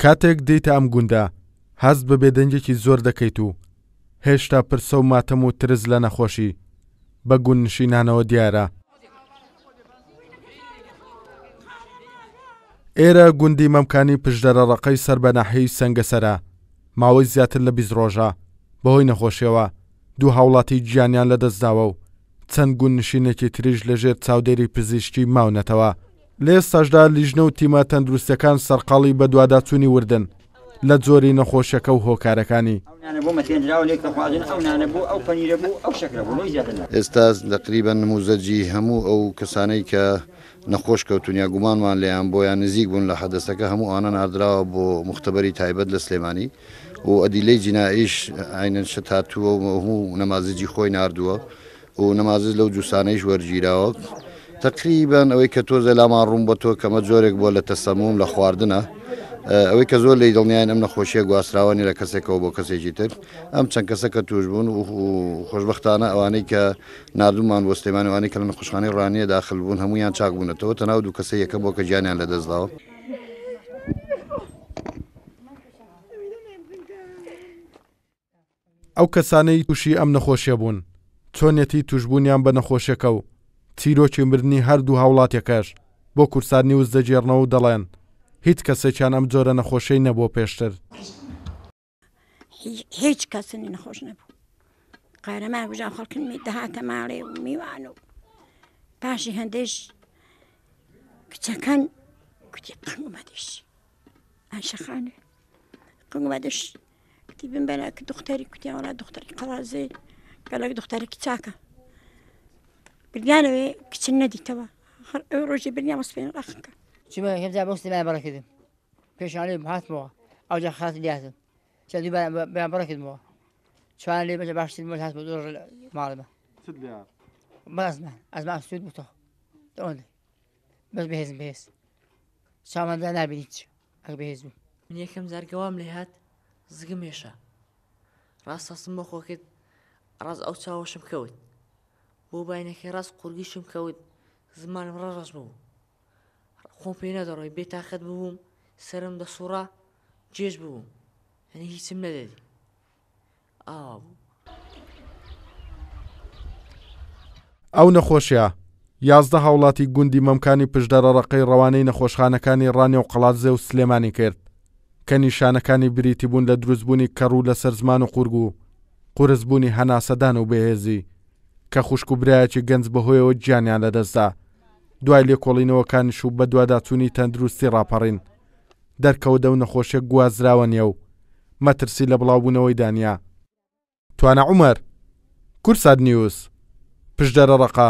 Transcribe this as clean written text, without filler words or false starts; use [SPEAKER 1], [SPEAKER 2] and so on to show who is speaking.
[SPEAKER 1] کاتێک دێیتە ئەم گوندە هەست بە بێدەنگێکی زۆر دەکەیت و هێشتا پرسە و ماتەم و ترس لە نەخۆشی بە گوند نشینانەوە دیارە. ئێرە گوندی مەمکانی پشدەرەڕەقەی سەر بە ناحیەی سەنگەسەرە ماوەی زیاتر لە 20 ڕۆژە بەهۆی نەخۆشیەوە دوو هاوڵاتی گیانیان لەدەستداوە و چەند گوند نشینێکی تریش لەژێر چاودێری پزیشکی ماونەتەوە. لە ئێستاشدا لیژنە و تیمە تەندروستەکان سەرقاڵی بە دوواداچوونی وردن لە جۆری نەخۆشیەکە و هۆکارەکانی.
[SPEAKER 2] ئێستا تقریباً نموزەجی هەموو ئەو کەسانەی کە نەخۆش کەوتونیا گومانمان لێیان بۆیان نزیک بوون لە حەدەسەکە هەموو ئانە ناردراوە بۆ مختبەری تایبەت لە سلێمانی و ئەدیلەی جیناییش عینەن شت هاتووە و هەموو نەمازجی خۆی ناردووە و نەمازز لەو جووسانەیش وەرگیراوە. تقریباً ئەوەی کە تۆزە لامان ڕوون بۆ تۆ کەمە جۆرێک بۆ لە تەسەموم لە خواردنە ئەوەی کە زۆر لەی دڵنیان ئەم نەخۆشیە گواستراوانی لە کەسێکەوە بۆ کەسێکی تر ئەم چەند کەسە کە توش بوون و خۆشبەختانە ئەوانەی کە نردومان بۆ سلێمانەوانی کە لە نەخۆشخانەی ڕانیە داخل بوون هەمویان چاک بوونەتەوە تەناو دوو کەسە یەکە بۆ کە گیانیان لەدەستداوە.
[SPEAKER 1] ئەو کەسانەی تووشی ئەم نەخۆشیە بوون چۆنێتی توشبوونیان بە نەخۆشیەکە و چیرۆکی مردنی هەردوو هاوڵاتێکەش بۆ کورسانی وز دەجێڕنەوە و دەڵێن هیچ کەسێکیان ئەم جۆرە نەخۆشەی نەبووە پێشتر.
[SPEAKER 3] هیچ کەسنی نەخۆش نەبوو. قارەمان بژان خەڵکنمی دەهاتە ماڵێ و میوان و پاشی هەندێش کچەکان کوتی قنگمەدەش ئاشەخانێ قنگمەدەش کوتی بمبەرە کە دختەری کوتی وڵات دختەری قەڵازێ گەلک دختەرێکی چاکە بریانەوێ کچن نەدیتەوە ئەو ڕۆژی بریان وەسپێن ڕاخەکە
[SPEAKER 4] چما هێمزا بۆ سلێمان بەڕێکردم پێشانێ هاتمەوە ئەوجا خاتی دیاتم چەندی بەیان بەڕێکردمەوە چوان لێ بەجە باشتر مۆل هات بۆ دۆڕ ماڵمە بەزمان ئەزمان سوود بوو تۆ دەوەندێ بەس بەهێزم بەهێز چاواندا نابینیت ئەگە بەهێز بوو
[SPEAKER 5] من یەکەم زارگەوام لێ هات زگم هێشە ڕاستەسم بۆ خۆکرد ڕاست ئەو چاوەشم کەوت بۆ باینەکەی ڕاست قورگیشم کەوت زمانم ڕەڕەش بوو خۆم پێ نەدەڕۆی بێتاقەت ببووم سرم دەسوڕا جێش ببووم هەنی هیچم نەدەدی ئاوا بوو.
[SPEAKER 1] ئەو نەخۆشیە 11 هاوڵاتی گوندی مەمکانی پشدەرەڕەقەی ڕەوانەی نەخۆشخانەکانی ڕانێ و قەڵاتزێ و سلێمانی کرد کە نیشانەکانی بریتی بوون لە دروستبوونی کەڕوو لەسەر زمان و قورگ و قورسبوونی هەناسەدان و بەهێزی کە خوشک و برایەکی گەنج بەهۆیەوە گیانیان لەدەستدا دوای لێکۆڵینەوەکانیش و بە دوواداچوونی تەندروستی ڕاپەڕین دەرکەوتە و نەخۆشیە گوازراوە نیە و مەترسی لە بڵاوبوونەوەی دانیا. توانە عومەر کورسات نیوز پشدەرەڕەقە